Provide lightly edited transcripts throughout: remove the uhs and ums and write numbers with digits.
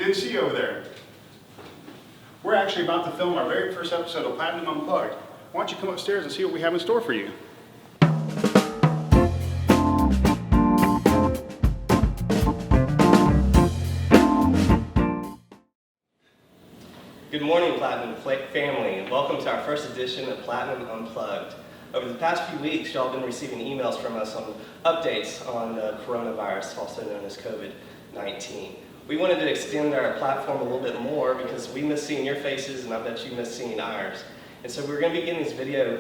Good to see you over there. We're actually about to film our very first episode of Platinum Unplugged. Why don't you come upstairs and see what we have in store for you? Good morning, Platinum family, and welcome to our first edition of Platinum Unplugged. Over the past few weeks, y'all have been receiving emails from us on updates on the coronavirus, also known as COVID-19. We wanted to extend our platform a little bit more because we miss seeing your faces, and I bet you miss seeing ours. And so we're going to be getting these video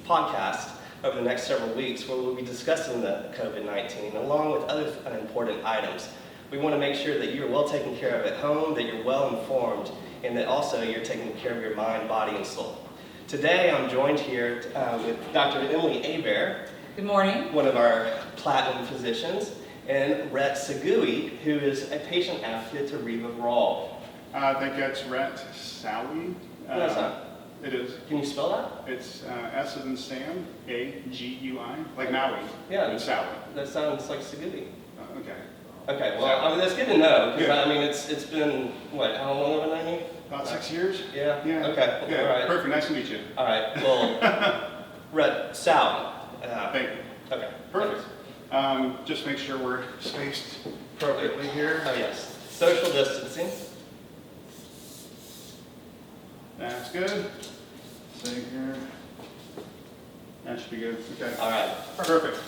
podcasts over the next several weeks where we'll be discussing the COVID-19 along with other important items. We want to make sure that you're well taken care of at home, that you're well informed, and that also you're taking care of your mind, body, and soul. Today I'm joined here with Dr. Emily Hebert. Good morning. One of our Platinum physicians, and Rhett Segui, who is a patient advocate to Riva Rawl. I think that's Rhett Sawi. No, it's not. It is. Can you spell that? It's S as in Sam, A-G-U-I, like Maui. Yeah. And Sawi. That sounds like Segui. Okay. Okay, well, I mean, that's good to know, because Yeah. I mean, it's been, what, how long have I known you? About 6 years? Yeah? Yeah. Okay, Yeah. all right. Perfect. Nice to meet you. All right, well, Rhett, Sally. Thank you. Okay. Perfect. Just make sure we're spaced Perfect. appropriately here. Oh, yes. Social distancing. That's good. Stay here. That should be good. Okay. All right. Perfect.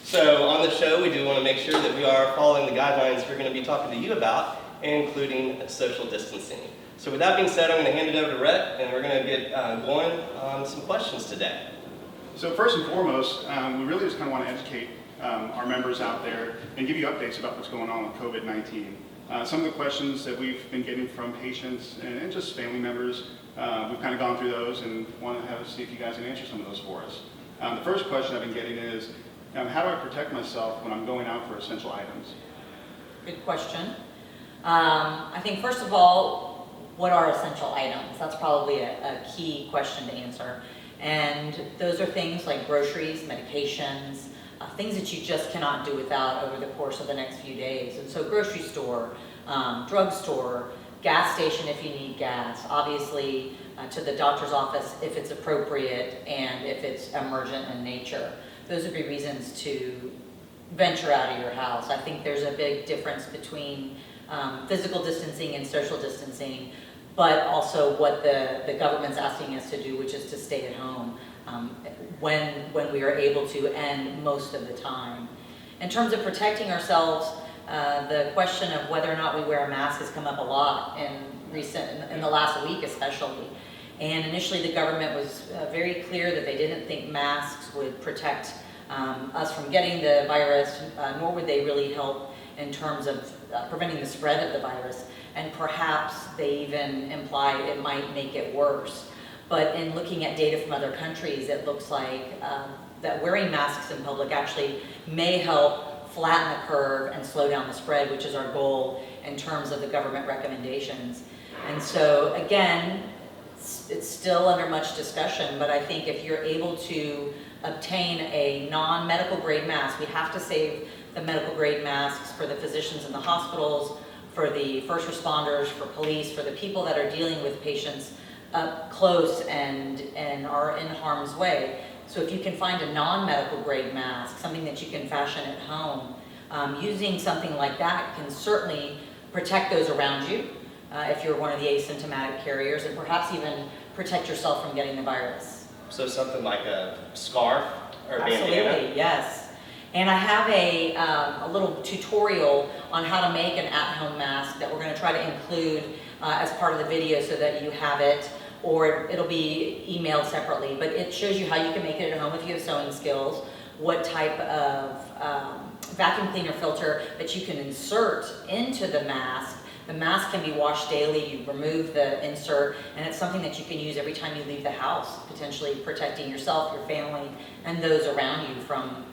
So on the show, we do want to make sure that we are following the guidelines we're going to be talking to you about, including social distancing. So with that being said, I'm going to hand it over to Rhett, and we're going to get going on some questions today. So first and foremost, we really just kind of want to educate our members out there and give you updates about what's going on with COVID-19. Some of the questions that we've been getting from patients and just family members, we've kind of gone through those and want to see if you guys can answer some of those for us. The first question I've been getting is, how do I protect myself when I'm going out for essential items? Good question. I think first of all, what are essential items? That's probably a key question to answer. And those are things like groceries, medications, things that you just cannot do without over the course of the next few days. And so grocery store, drugstore, gas station if you need gas, obviously to the doctor's office if it's appropriate and if it's emergent in nature. Those would be reasons to venture out of your house. I think there's a big difference between physical distancing and social distancing, but also what the government's asking us to do, which is to stay at home when we are able to and most of the time. In terms of protecting ourselves, the question of whether or not we wear a mask has come up a lot in the last week especially. And initially the government was very clear that they didn't think masks would protect us from getting the virus, nor would they really help in terms of preventing the spread of the virus. And perhaps they even implied it might make it worse. But in looking at data from other countries, it looks like that wearing masks in public actually may help flatten the curve and slow down the spread, which is our goal in terms of the government recommendations. And so again, it's still under much discussion, but I think if you're able to obtain a non-medical grade mask, we have to save the medical grade masks for the physicians in the hospitals, for the first responders, for police, for the people that are dealing with patients up close and are in harm's way. So if you can find a non-medical grade mask, something that you can fashion at home, using something like that can certainly protect those around you if you're one of the asymptomatic carriers, and perhaps even protect yourself from getting the virus. So something like a scarf or Absolutely, bandana? yes. And I have a little tutorial on how to make an at-home mask that we're going to try to include as part of the video so that you have it, or it'll be emailed separately. But it shows you how you can make it at home if you have sewing skills, what type of vacuum cleaner filter that you can insert into the mask. The mask can be washed daily. You remove the insert, and it's something that you can use every time you leave the house, potentially protecting yourself, your family, and those around you from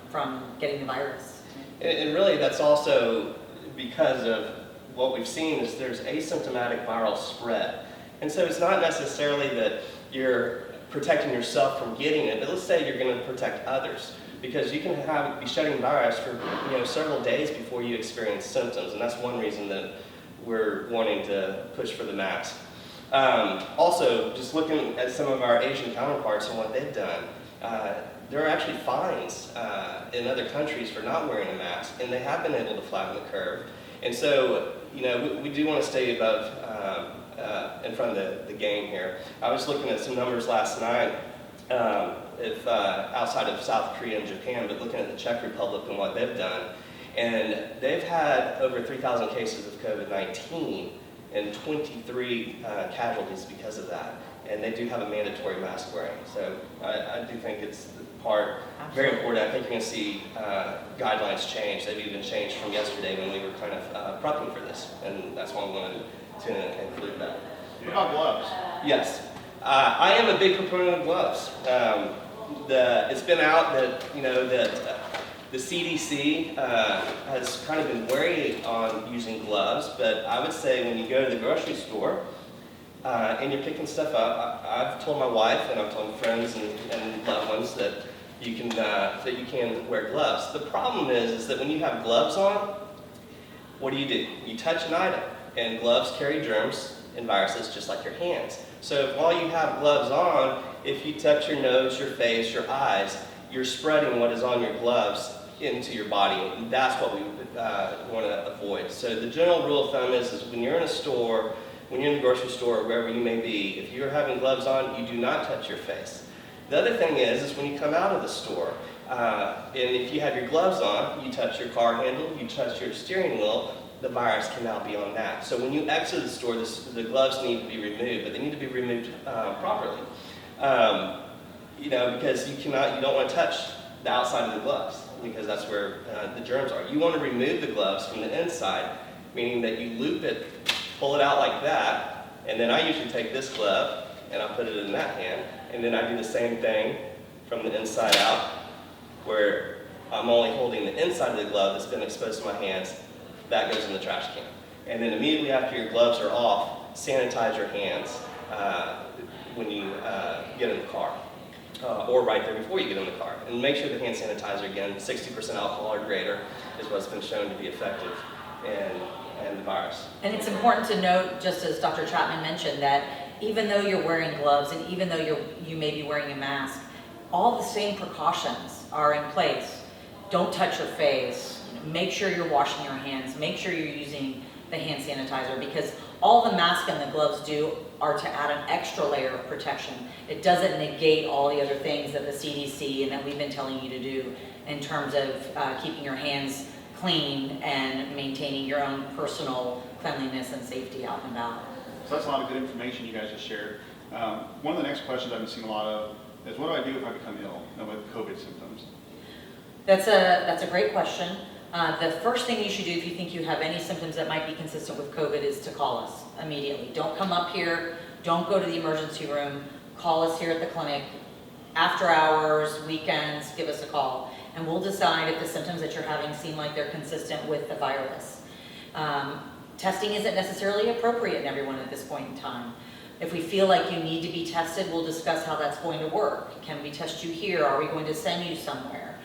getting the virus. And really that's also because of what we've seen is there's asymptomatic viral spread. And so it's not necessarily that you're protecting yourself from getting it, but let's say you're going to protect others, because you can be shedding virus for several days before you experience symptoms, and that's one reason that we're wanting to push for the mask. Also, just looking at some of our Asian counterparts and what they've done, there are actually fines in other countries for not wearing a mask, and they have been able to flatten the curve. And so, you know, we do want to stay above, in front of the game here. I was looking at some numbers last night, outside of South Korea and Japan, but looking at the Czech Republic and what they've done. And they've had over 3,000 cases of COVID-19 and 23 casualties because of that. And they do have a mandatory mask wearing. So I do think it's very important. I think you're going to see guidelines change. They've even changed from yesterday when we were kind of prepping for this. And that's why I wanted to include that. What about gloves? Yes. I am a big proponent of gloves. It's been out that, you know, that the CDC has kind of been wary on using gloves, but I would say when you go to the grocery store and you're picking stuff up, I've told my wife and I've told friends and loved ones that you can wear gloves. The problem is that when you have gloves on, what do? You touch an item, and gloves carry germs and viruses just like your hands. So while you have gloves on, if you touch your nose, your face, your eyes, you're spreading what is on your gloves into your body, and that's what we want to avoid. So the general rule of thumb is when you're in a store, when you're in the grocery store, or wherever you may be, if you're having gloves on, you do not touch your face. The other thing is when you come out of the store, and if you have your gloves on, you touch your car handle, you touch your steering wheel, the virus can now be on that. So when you exit the store, the gloves need to be removed, but they need to be removed properly. You know, because you don't want to touch the outside of the gloves, because that's where the germs are. You want to remove the gloves from the inside, meaning that you loop it, pull it out like that, and then I usually take this glove and I put it in that hand, and then I do the same thing from the inside out, where I'm only holding the inside of the glove that's been exposed to my hands. That goes in the trash can. And then immediately after your gloves are off, sanitize your hands when you get in the car. Or right there before you get in the car. And make sure the hand sanitizer, again, 60% alcohol or greater is what's been shown to be effective in the virus. And it's important to note, just as Dr. Chapman mentioned, that even though you're wearing gloves and even though you may be wearing a mask, all the same precautions are in place. Don't touch your face. Make sure you're washing your hands. Make sure you're using the hand sanitizer, because all the mask and the gloves do are to add an extra layer of protection. It doesn't negate all the other things that the CDC and that we've been telling you to do in terms of keeping your hands clean and maintaining your own personal cleanliness and safety out and about. So that's a lot of good information you guys just shared. One of the next questions I've been seeing a lot of is, what do I do if I become ill with COVID symptoms? That's a great question. The first thing you should do if you think you have any symptoms that might be consistent with COVID is to call us immediately. Don't come up here. Don't go to the emergency room. Call us here at the clinic. After hours, weekends, give us a call. And we'll decide if the symptoms that you're having seem like they're consistent with the virus. Testing isn't necessarily appropriate in everyone at this point in time. If we feel like you need to be tested, we'll discuss how that's going to work. Can we test you here? Are we going to send you somewhere?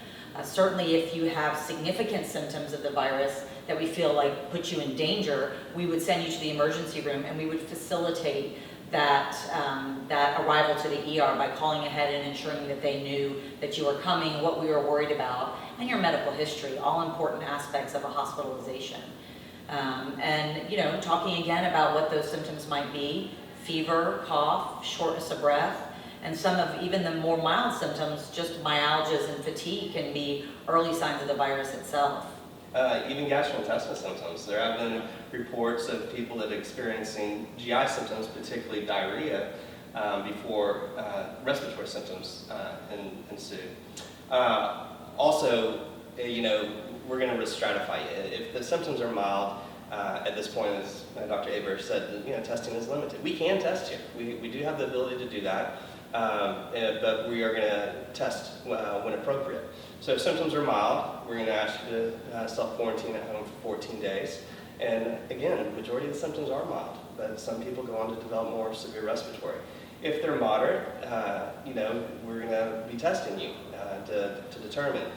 Certainly if you have significant symptoms of the virus that we feel like put you in danger, we would send you to the emergency room and we would facilitate that arrival to the ER by calling ahead and ensuring that they knew that you were coming, what we were worried about, and your medical history, all important aspects of a hospitalization. And you know, talking again about what those symptoms might be: fever, cough, shortness of breath, and some of even the more mild symptoms, just myalgias and fatigue, can be early signs of the virus itself. Even gastrointestinal symptoms. There have been reports of people that are experiencing GI symptoms, particularly diarrhea, before respiratory symptoms ensue. Also, you know, we're going to risk stratify it. If the symptoms are mild, at this point, as Dr. Aber said, you know, testing is limited. We can test you. We do have the ability to do that, but we are going to test when appropriate. So if symptoms are mild, we're going to ask you to self-quarantine at home for 14 days. And again, the majority of the symptoms are mild, but some people go on to develop more severe respiratory. If they're moderate, you know, we're going to be testing you to determine.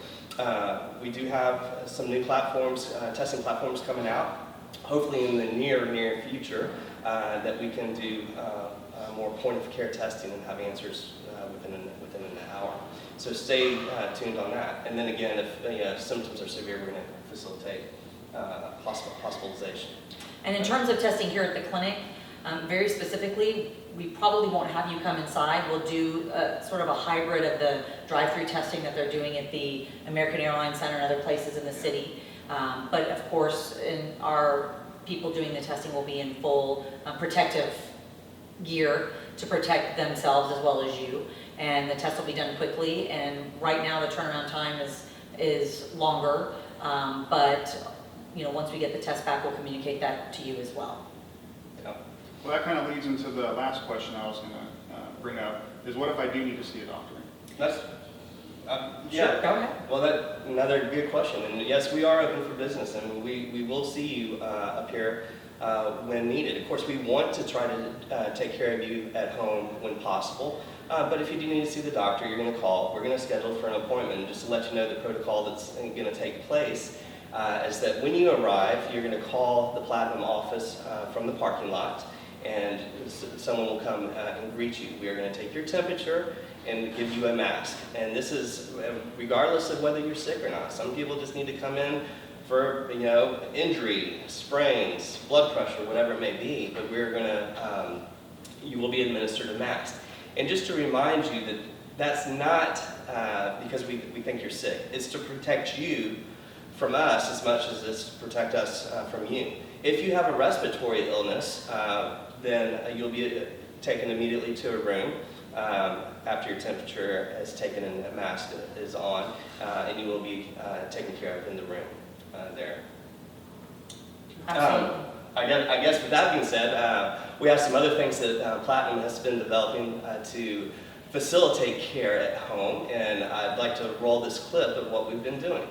We do have some new platforms, testing platforms coming out. hopefully in the near future, that we can do more point-of-care testing and have answers within an hour. So stay tuned on that. And then again, if symptoms are severe, we're going to facilitate hospitalization. And in terms of testing here at the clinic, very specifically, we probably won't have you come inside. We'll do sort of a hybrid of the drive-through testing that they're doing at the American Airlines Center and other places in the city. But of course, our people doing the testing will be in full protective gear to protect themselves as well as you. And the test will be done quickly. And right now, the turnaround time is longer. But once we get the test back, we'll communicate that to you as well. Yeah. Well, that kind of leads into the last question I was going to bring up, is what if I do need to see a doctor? That's Sure, go ahead. Well, that's another good question. And yes, we are open for business, and we will see you up here when needed. Of course, we want to try to take care of you at home when possible. But if you do need to see the doctor, you're going to call. We're going to schedule for an appointment. And just to let you know the protocol that's going to take place is that when you arrive, you're going to call the Platinum office from the parking lot, and someone will come and greet you. We are going to take your temperature and give you a mask. And this is regardless of whether you're sick or not. Some people just need to come in for injury, sprains, blood pressure, whatever it may be. But we're going to, you will be administered a mask. And just to remind you that that's not because we think you're sick. It's to protect you from us as much as it's to protect us from you. If you have a respiratory illness, then you'll be taken immediately to a room after your temperature is taken and a mask is on, and you will be taken care of in the room there. Absolutely. I guess with that being said, we have some other things that Platinum has been developing to facilitate care at home, and I'd like to roll this clip of what we've been doing.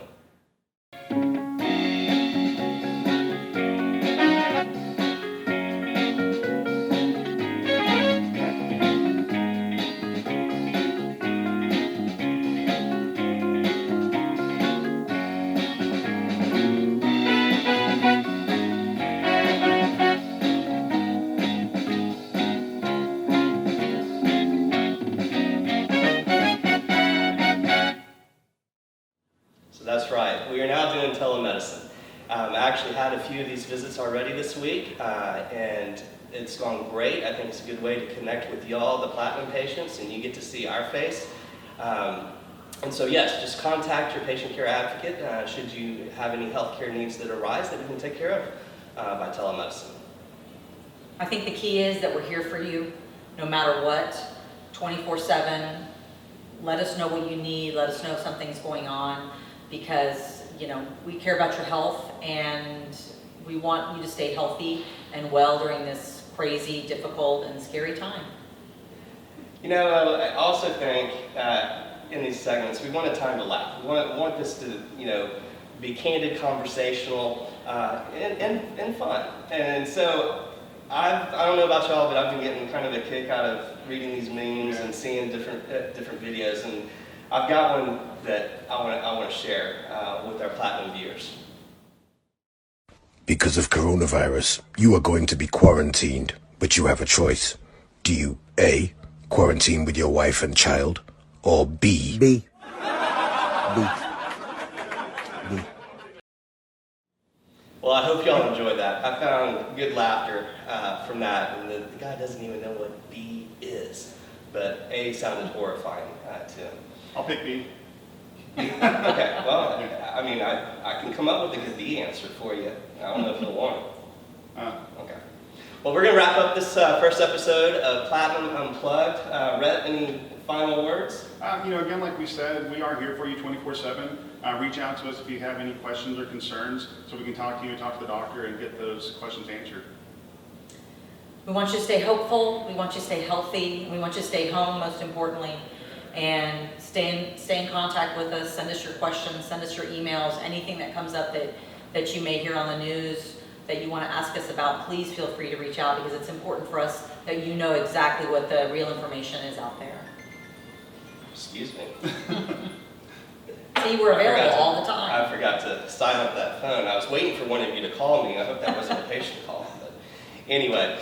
That's right. We are now doing telemedicine. I actually had a few of these visits already this week, and it's gone great. I think it's a good way to connect with y'all, the Platinum patients, and you get to see our face. And so yes, just contact your patient care advocate should you have any healthcare needs that arise that we can take care of by telemedicine. I think the key is that we're here for you no matter what, 24/7. Let us know what you need. Let us know if something's going on, because we care about your health, and we want you to stay healthy and well during this crazy, difficult, and scary time. I also think in these segments we want a time to laugh. We want this to be candid, conversational, and fun. And so I don't know about y'all, but I've been getting kind of a kick out of reading these memes and seeing different videos, and I've got one that I want to share with our Platinum viewers. Because of coronavirus, you are going to be quarantined, but you have a choice. Do you A, quarantine with your wife and child, or B? Well, I hope y'all enjoyed that. I found good laughter from that, and the guy doesn't even know what B is, but A sounded horrifying to him. I'll pick B. Okay, well, I mean, I can come up with a good B answer for you. I don't know if you'll want it. Okay. Well, we're going to wrap up this first episode of Platinum Unplugged. Rhett, any final words? Again, like we said, we are here for you 24/7. Reach out to us if you have any questions or concerns, so we can talk to you, talk to the doctor, and get those questions answered. We want you to stay hopeful. We want you to stay healthy. We want you to stay home, most importantly. And stay in contact with us. Send us your questions, send us your emails, anything that comes up that you may hear on the news that you want to ask us about. Please feel free to reach out, because it's important for us that you know exactly what the real information is out there. Excuse me. Take see we're available all the time. I forgot to silence that phone. I was waiting for one of you to call me. I hope that wasn't a patient call. But anyway,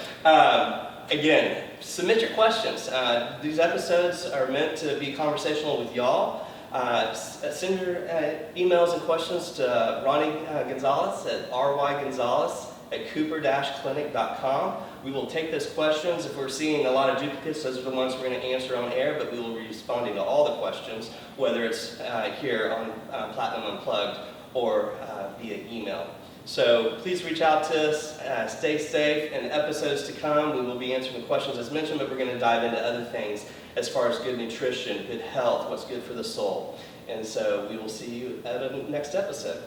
again, submit your questions. These episodes are meant to be conversational with y'all. Send your emails and questions to Ronnie Gonzalez at rygonzalez@cooper-clinic.com. We will take those questions. If we're seeing a lot of duplicates, those are the ones we're going to answer on air, but we will be responding to all the questions, whether it's here on Platinum Unplugged or via email. So please reach out to us, stay safe. In episodes to come, we will be answering the questions as mentioned, but we're going to dive into other things as far as good nutrition, good health, what's good for the soul. And so we will see you at a next episode.